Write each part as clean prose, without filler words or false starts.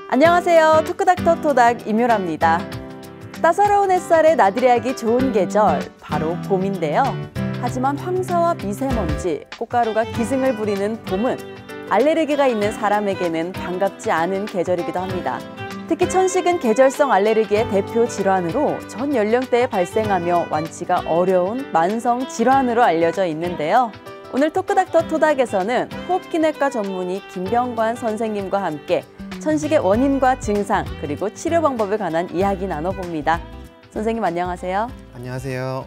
안녕하세요. 토크닥터 토닥 임유라입니다. 따사로운 햇살에 나들이하기 좋은 계절, 바로 봄인데요. 하지만 황사와 미세먼지, 꽃가루가 기승을 부리는 봄은 알레르기가 있는 사람에게는 반갑지 않은 계절이기도 합니다. 특히 천식은 계절성 알레르기의 대표 질환으로 전 연령대에 발생하며 완치가 어려운 만성 질환으로 알려져 있는데요. 오늘 토크닥터 토닥에서는 호흡기내과 전문의 김병관 선생님과 함께 천식의 원인과 증상, 그리고 치료 방법에 관한 이야기 나눠봅니다. 선생님 안녕하세요. 안녕하세요.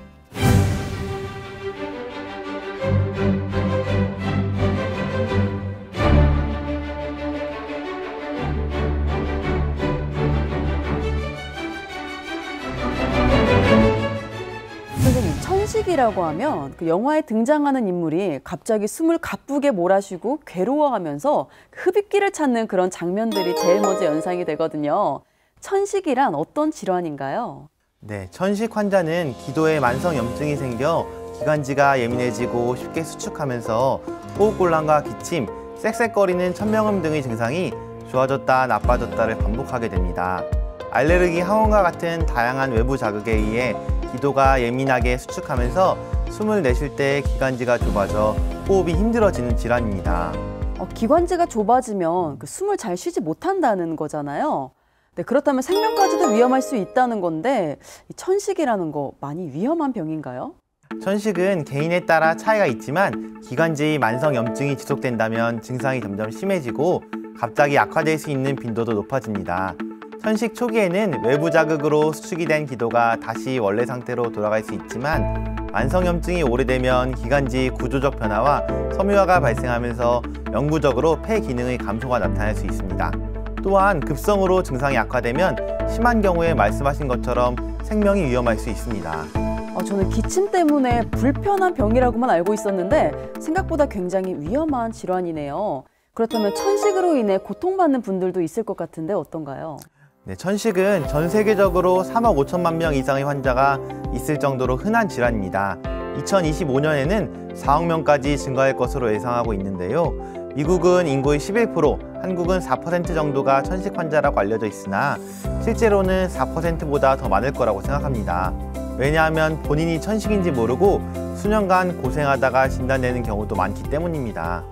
선생님, 천식이라고 하면 그 영화에 등장하는 인물이 갑자기 숨을 가쁘게 몰아쉬고 괴로워하면서 흡입기를 찾는 그런 장면들이 제일 먼저 연상이 되거든요. 천식이란 어떤 질환인가요? 네, 천식 환자는 기도에 만성 염증이 생겨 기관지가 예민해지고 쉽게 수축하면서 호흡곤란과 기침, 쌕쌕거리는 천명음 등의 증상이 좋아졌다 나빠졌다를 반복하게 됩니다. 알레르기 항원과 같은 다양한 외부 자극에 의해 기도가 예민하게 수축하면서 숨을 내쉴 때 기관지가 좁아져 호흡이 힘들어지는 질환입니다. 기관지가 좁아지면 숨을 잘 쉬지 못한다는 거잖아요. 네, 그렇다면 생명까지도 위험할 수 있다는 건데 이 천식이라는 거 많이 위험한 병인가요? 천식은 개인에 따라 차이가 있지만 기관지 만성 염증이 지속된다면 증상이 점점 심해지고 갑자기 악화될 수 있는 빈도도 높아집니다. 천식 초기에는 외부 자극으로 수축이 된 기도가 다시 원래 상태로 돌아갈 수 있지만 만성염증이 오래되면 기관지 구조적 변화와 섬유화가 발생하면서 영구적으로 폐 기능의 감소가 나타날 수 있습니다. 또한 급성으로 증상이 악화되면 심한 경우에 말씀하신 것처럼 생명이 위험할 수 있습니다. 저는 기침 때문에 불편한 병이라고만 알고 있었는데 생각보다 굉장히 위험한 질환이네요. 그렇다면 천식으로 인해 고통받는 분들도 있을 것 같은데 어떤가요? 네, 천식은 전 세계적으로 3억 5천만 명 이상의 환자가 있을 정도로 흔한 질환입니다. 2025년에는 4억 명까지 증가할 것으로 예상하고 있는데요. 미국은 인구의 11%, 한국은 4% 정도가 천식 환자라고 알려져 있으나 실제로는 4%보다 더 많을 거라고 생각합니다. 왜냐하면 본인이 천식인지 모르고 수년간 고생하다가 진단되는 경우도 많기 때문입니다.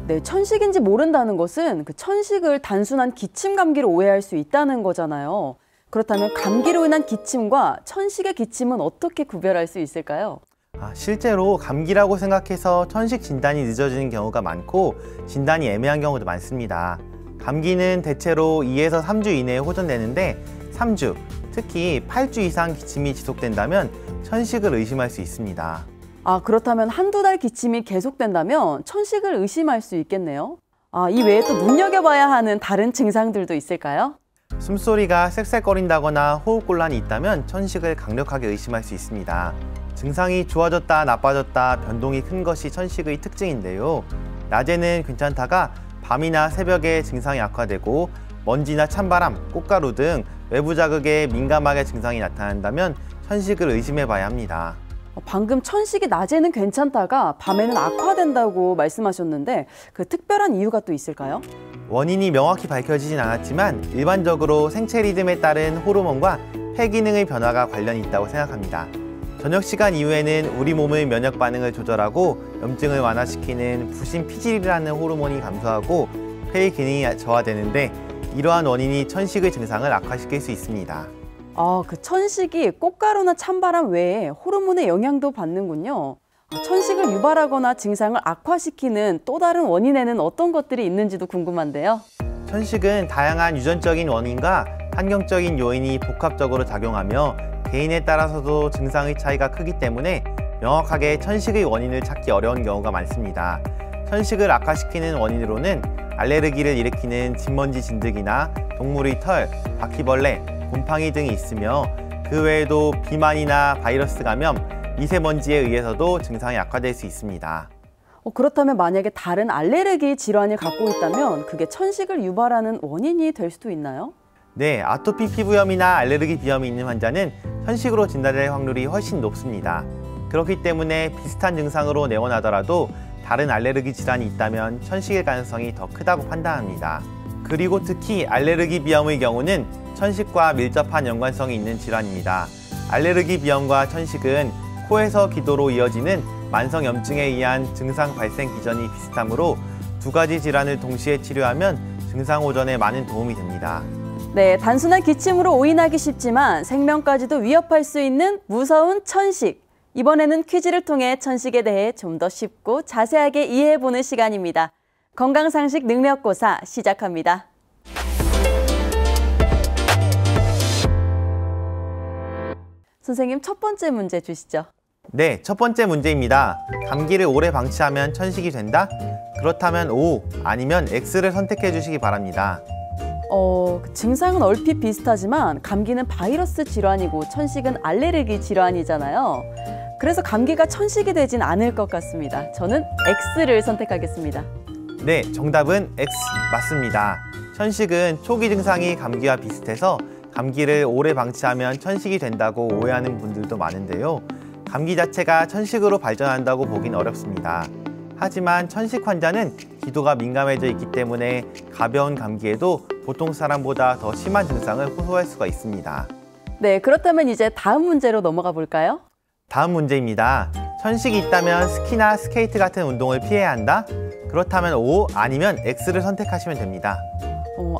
네, 천식인지 모른다는 것은 그 천식을 단순한 기침 감기로 오해할 수 있다는 거잖아요. 그렇다면 감기로 인한 기침과 천식의 기침은 어떻게 구별할 수 있을까요? 실제로 감기라고 생각해서 천식 진단이 늦어지는 경우가 많고 진단이 애매한 경우도 많습니다. 감기는 대체로 2에서 3주 이내에 호전되는데 3주, 특히 8주 이상 기침이 지속된다면 천식을 의심할 수 있습니다. 그렇다면 한두 달 기침이 계속된다면 천식을 의심할 수 있겠네요. 이 외에 또 눈여겨봐야 하는 다른 증상들도 있을까요? 숨소리가 쌕쌕거린다거나 호흡곤란이 있다면 천식을 강력하게 의심할 수 있습니다. 증상이 좋아졌다 나빠졌다 변동이 큰 것이 천식의 특징인데요. 낮에는 괜찮다가 밤이나 새벽에 증상이 악화되고 먼지나 찬바람, 꽃가루 등 외부 자극에 민감하게 증상이 나타난다면 천식을 의심해 봐야 합니다. 방금 천식이 낮에는 괜찮다가 밤에는 악화된다고 말씀하셨는데 그 특별한 이유가 또 있을까요? 원인이 명확히 밝혀지진 않았지만 일반적으로 생체 리듬에 따른 호르몬과 폐 기능의 변화가 관련이 있다고 생각합니다. 저녁 시간 이후에는 우리 몸의 면역 반응을 조절하고 염증을 완화시키는 부신피질이라는 호르몬이 감소하고 폐의 기능이 저하되는데 이러한 원인이 천식의 증상을 악화시킬 수 있습니다. 그 천식이 꽃가루나 찬바람 외에 호르몬의 영향도 받는군요. 천식을 유발하거나 증상을 악화시키는 또 다른 원인에는 어떤 것들이 있는지도 궁금한데요. 천식은 다양한 유전적인 원인과 환경적인 요인이 복합적으로 작용하며 개인에 따라서도 증상의 차이가 크기 때문에 명확하게 천식의 원인을 찾기 어려운 경우가 많습니다. 천식을 악화시키는 원인으로는 알레르기를 일으키는 진먼지 진드기나 동물의 털, 바퀴벌레, 곰팡이 등이 있으며 그 외에도 비만이나 바이러스 감염, 미세먼지에 의해서도 증상이 악화될 수 있습니다. 그렇다면 만약에 다른 알레르기 질환을 갖고 있다면 그게 천식을 유발하는 원인이 될 수도 있나요? 네, 아토피 피부염이나 알레르기 비염이 있는 환자는 천식으로 진단될 확률이 훨씬 높습니다. 그렇기 때문에 비슷한 증상으로 내원하더라도 다른 알레르기 질환이 있다면 천식일 가능성이 더 크다고 판단합니다. 그리고 특히 알레르기 비염의 경우는 천식과 밀접한 연관성이 있는 질환입니다. 알레르기 비염과 천식은 코에서 기도로 이어지는 만성염증에 의한 증상 발생 기전이 비슷하므로 두 가지 질환을 동시에 치료하면 증상 호전에 많은 도움이 됩니다. 네, 단순한 기침으로 오인하기 쉽지만 생명까지도 위협할 수 있는 무서운 천식. 이번에는 퀴즈를 통해 천식에 대해 좀 더 쉽고 자세하게 이해해보는 시간입니다. 건강상식 능력고사 시작합니다. 선생님, 첫 번째 문제 주시죠. 네, 첫 번째 문제입니다. 감기를 오래 방치하면 천식이 된다? 그렇다면 O, 아니면 X를 선택해 주시기 바랍니다. 증상은 얼핏 비슷하지만 감기는 바이러스 질환이고 천식은 알레르기 질환이잖아요. 그래서 감기가 천식이 되진 않을 것 같습니다. 저는 X를 선택하겠습니다. 네, 정답은 X 맞습니다. 천식은 초기 증상이 감기와 비슷해서 감기를 오래 방치하면 천식이 된다고 오해하는 분들도 많은데요. 감기 자체가 천식으로 발전한다고 보긴 어렵습니다. 하지만 천식 환자는 기도가 민감해져 있기 때문에 가벼운 감기에도 보통 사람보다 더 심한 증상을 호소할 수가 있습니다. 네, 그렇다면 이제 다음 문제로 넘어가 볼까요? 다음 문제입니다. 천식이 있다면 스키나 스케이트 같은 운동을 피해야 한다? 그렇다면 O, 아니면 X를 선택하시면 됩니다.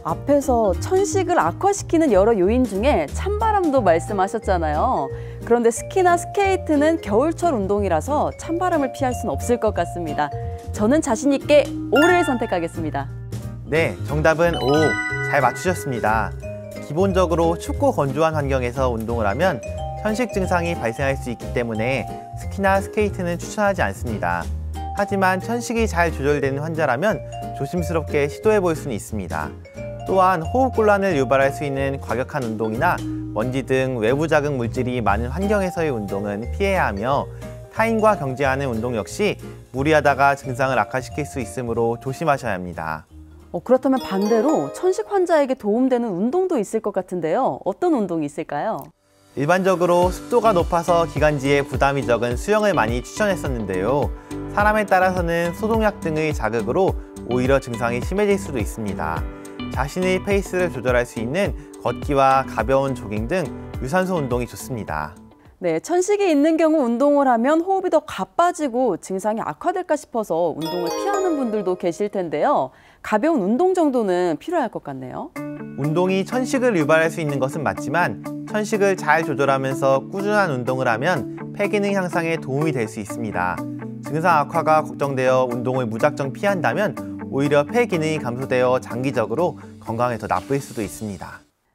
앞에서 천식을 악화시키는 여러 요인 중에 찬바람도 말씀하셨잖아요. 그런데 스키나 스케이트는 겨울철 운동이라서 찬바람을 피할 수는 없을 것 같습니다. 저는 자신 있게 O를 선택하겠습니다. 네, 정답은 O. 잘 맞추셨습니다. 기본적으로 춥고 건조한 환경에서 운동을 하면 천식 증상이 발생할 수 있기 때문에 스키나 스케이트는 추천하지 않습니다. 하지만 천식이 잘 조절되는 환자라면 조심스럽게 시도해 볼 수는 있습니다. 또한 호흡곤란을 유발할 수 있는 과격한 운동이나 먼지 등 외부 자극 물질이 많은 환경에서의 운동은 피해야 하며 타인과 경쟁하는 운동 역시 무리하다가 증상을 악화시킬 수 있으므로 조심하셔야 합니다. 그렇다면 반대로 천식 환자에게 도움되는 운동도 있을 것 같은데요. 어떤 운동이 있을까요? 일반적으로 습도가 높아서 기관지에 부담이 적은 수영을 많이 추천했었는데요. 사람에 따라서는 소독약 등의 자극으로 오히려 증상이 심해질 수도 있습니다. 자신의 페이스를 조절할 수 있는 걷기와 가벼운 조깅 등 유산소 운동이 좋습니다. 네, 천식이 있는 경우 운동을 하면 호흡이 더 가빠지고 증상이 악화될까 싶어서 운동을 피하는 분들도 계실 텐데요. 가벼운 운동 정도는 필요할 것 같네요. 운동이 천식을 유발할 수 있는 것은 맞지만 천식을 잘 조절하면서 꾸준한 운동을 하면 폐기능 향상에 도움이 될 수 있습니다. 증상 악화가 걱정되어 운동을 무작정 피한다면 오히려 폐 기능이 감소되어 장기적으로 건강에 더 나쁠 수도 있습니다.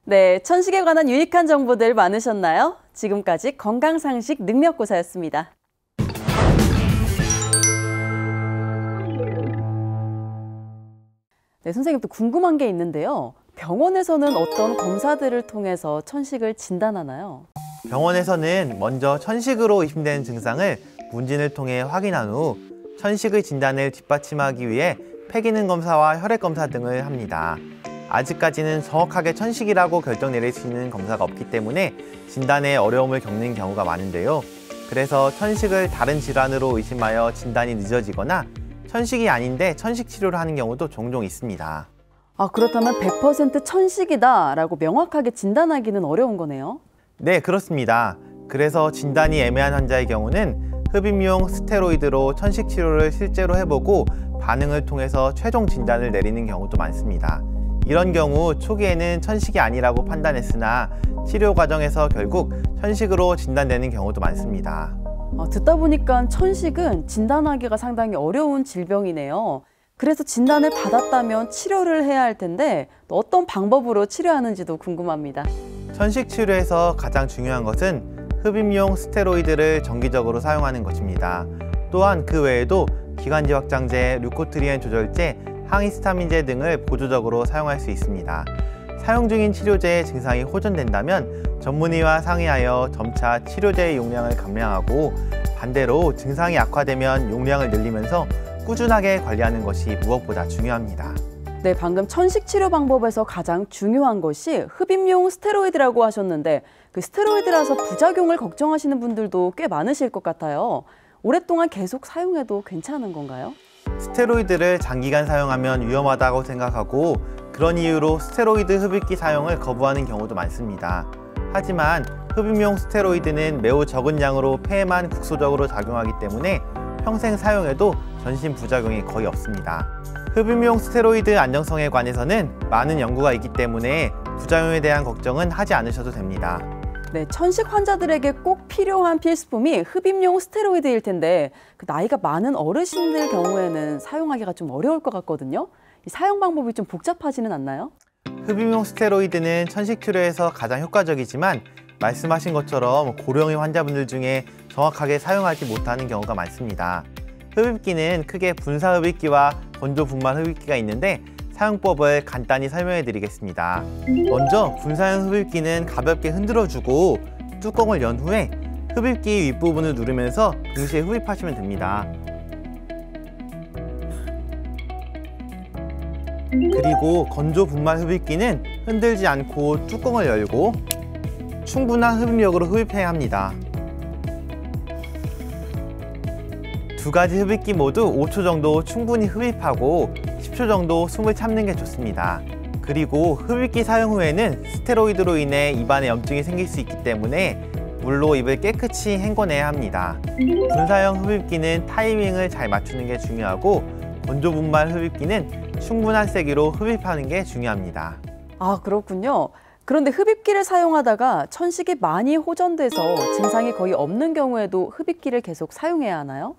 네, 천식에 관한 유익한 정보들 많으셨나요? 지금까지 건강상식 능력고사였습니다. 네, 선생님 또 궁금한 게 있는데요. 병원에서는 어떤 검사들을 통해서 천식을 진단하나요? 병원에서는 먼저 천식으로 의심되는 증상을 문진을 통해 확인한 후 천식의 진단을 뒷받침하기 위해 폐기능 검사와 혈액 검사 등을 합니다. 아직까지는 정확하게 천식이라고 결정 내릴 수 있는 검사가 없기 때문에 진단에 어려움을 겪는 경우가 많은데요. 그래서 천식을 다른 질환으로 의심하여 진단이 늦어지거나 천식이 아닌데 천식 치료를 하는 경우도 종종 있습니다. 그렇다면 100% 천식이다라고 명확하게 진단하기는 어려운 거네요? 네, 그렇습니다. 그래서 진단이 애매한 환자의 경우는 흡입용 스테로이드로 천식 치료를 실제로 해보고 반응을 통해서 최종 진단을 내리는 경우도 많습니다. 이런 경우 초기에는 천식이 아니라고 판단했으나 치료 과정에서 결국 천식으로 진단되는 경우도 많습니다. 듣다 보니까 천식은 진단하기가 상당히 어려운 질병이네요. 그래서 진단을 받았다면 치료를 해야 할 텐데 또 어떤 방법으로 치료하는지도 궁금합니다. 천식 치료에서 가장 중요한 것은 흡입용 스테로이드를 정기적으로 사용하는 것입니다. 또한 그 외에도 기관지 확장제, 류코트리엔 조절제, 항히스타민제 등을 보조적으로 사용할 수 있습니다. 사용 중인 치료제의 증상이 호전된다면 전문의와 상의하여 점차 치료제의 용량을 감량하고 반대로 증상이 악화되면 용량을 늘리면서 꾸준하게 관리하는 것이 무엇보다 중요합니다. 네, 방금 천식 치료 방법에서 가장 중요한 것이 흡입용 스테로이드라고 하셨는데 그 스테로이드라서 부작용을 걱정하시는 분들도 꽤 많으실 것 같아요. 오랫동안 계속 사용해도 괜찮은 건가요? 스테로이드를 장기간 사용하면 위험하다고 생각하고 그런 이유로 스테로이드 흡입기 사용을 거부하는 경우도 많습니다. 하지만 흡입용 스테로이드는 매우 적은 양으로 폐에만 국소적으로 작용하기 때문에 평생 사용해도 전신 부작용이 거의 없습니다. 흡입용 스테로이드 안정성에 관해서는 많은 연구가 있기 때문에 부작용에 대한 걱정은 하지 않으셔도 됩니다. 네, 천식 환자들에게 꼭 필요한 필수품이 흡입용 스테로이드일 텐데 나이가 많은 어르신들 경우에는 사용하기가 좀 어려울 것 같거든요. 이 사용 방법이 좀 복잡하지는 않나요? 흡입용 스테로이드는 천식 치료에서 가장 효과적이지만 말씀하신 것처럼 고령의 환자분들 중에 정확하게 사용하지 못하는 경우가 많습니다. 흡입기는 크게 분사 흡입기와 건조 분말 흡입기가 있는데 사용법을 간단히 설명해 드리겠습니다. 먼저 분사형 흡입기는 가볍게 흔들어주고 뚜껑을 연 후에 흡입기 윗부분을 누르면서 동시에 흡입하시면 됩니다. 그리고 건조 분말 흡입기는 흔들지 않고 뚜껑을 열고 충분한 흡입력으로 흡입해야 합니다. 두 가지 흡입기 모두 5초 정도 충분히 흡입하고 10초 정도 숨을 참는 게 좋습니다. 그리고 흡입기 사용 후에는 스테로이드로 인해 입안에 염증이 생길 수 있기 때문에 물로 입을 깨끗이 헹궈내야 합니다. 분사형 흡입기는 타이밍을 잘 맞추는 게 중요하고 건조 분말 흡입기는 충분한 세기로 흡입하는 게 중요합니다. 아, 그렇군요. 그런데 흡입기를 사용하다가 천식이 많이 호전돼서 증상이 거의 없는 경우에도 흡입기를 계속 사용해야 하나요?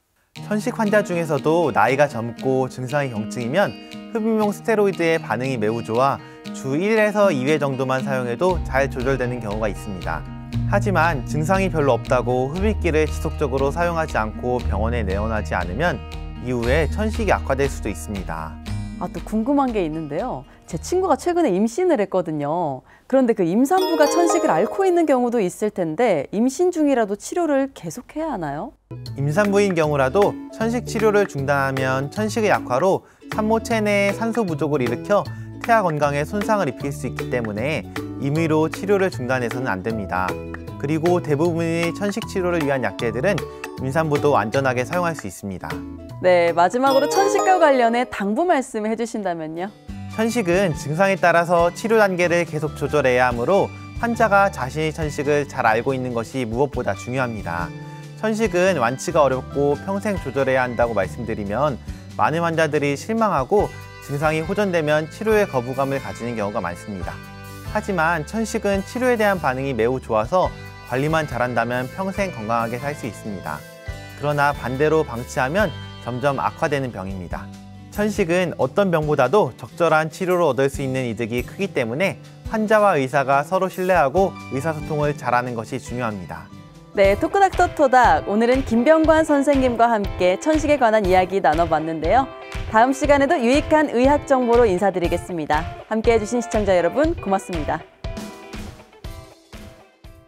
천식 환자 중에서도 나이가 젊고 증상이 경증이면 흡입용 스테로이드의 반응이 매우 좋아 주 1에서 2회 정도만 사용해도 잘 조절되는 경우가 있습니다. 하지만 증상이 별로 없다고 흡입기를 지속적으로 사용하지 않고 병원에 내원하지 않으면 이후에 천식이 악화될 수도 있습니다. 아, 또 궁금한 게 있는데요. 제 친구가 최근에 임신을 했거든요. 그런데 그 임산부가 천식을 앓고 있는 경우도 있을 텐데 임신 중이라도 치료를 계속해야 하나요? 임산부인 경우라도 천식 치료를 중단하면 천식의 약화로 산모 체내에 산소 부족을 일으켜 태아 건강에 손상을 입힐 수 있기 때문에 임의로 치료를 중단해서는 안 됩니다. 그리고 대부분의 천식 치료를 위한 약제들은 임산부도 안전하게 사용할 수 있습니다. 네, 마지막으로 천식과 관련해 당부 말씀 해주신다면요. 천식은 증상에 따라서 치료 단계를 계속 조절해야 하므로 환자가 자신의 천식을 잘 알고 있는 것이 무엇보다 중요합니다. 천식은 완치가 어렵고 평생 조절해야 한다고 말씀드리면 많은 환자들이 실망하고 증상이 호전되면 치료에 거부감을 가지는 경우가 많습니다. 하지만 천식은 치료에 대한 반응이 매우 좋아서 관리만 잘한다면 평생 건강하게 살 수 있습니다. 그러나 반대로 방치하면 점점 악화되는 병입니다. 천식은 어떤 병보다도 적절한 치료를 얻을 수 있는 이득이 크기 때문에 환자와 의사가 서로 신뢰하고 의사소통을 잘하는 것이 중요합니다. 네, 토크닥터 토닥. 오늘은 김병관 선생님과 함께 천식에 관한 이야기 나눠봤는데요. 다음 시간에도 유익한 의학 정보로 인사드리겠습니다. 함께해 주신 시청자 여러분 고맙습니다.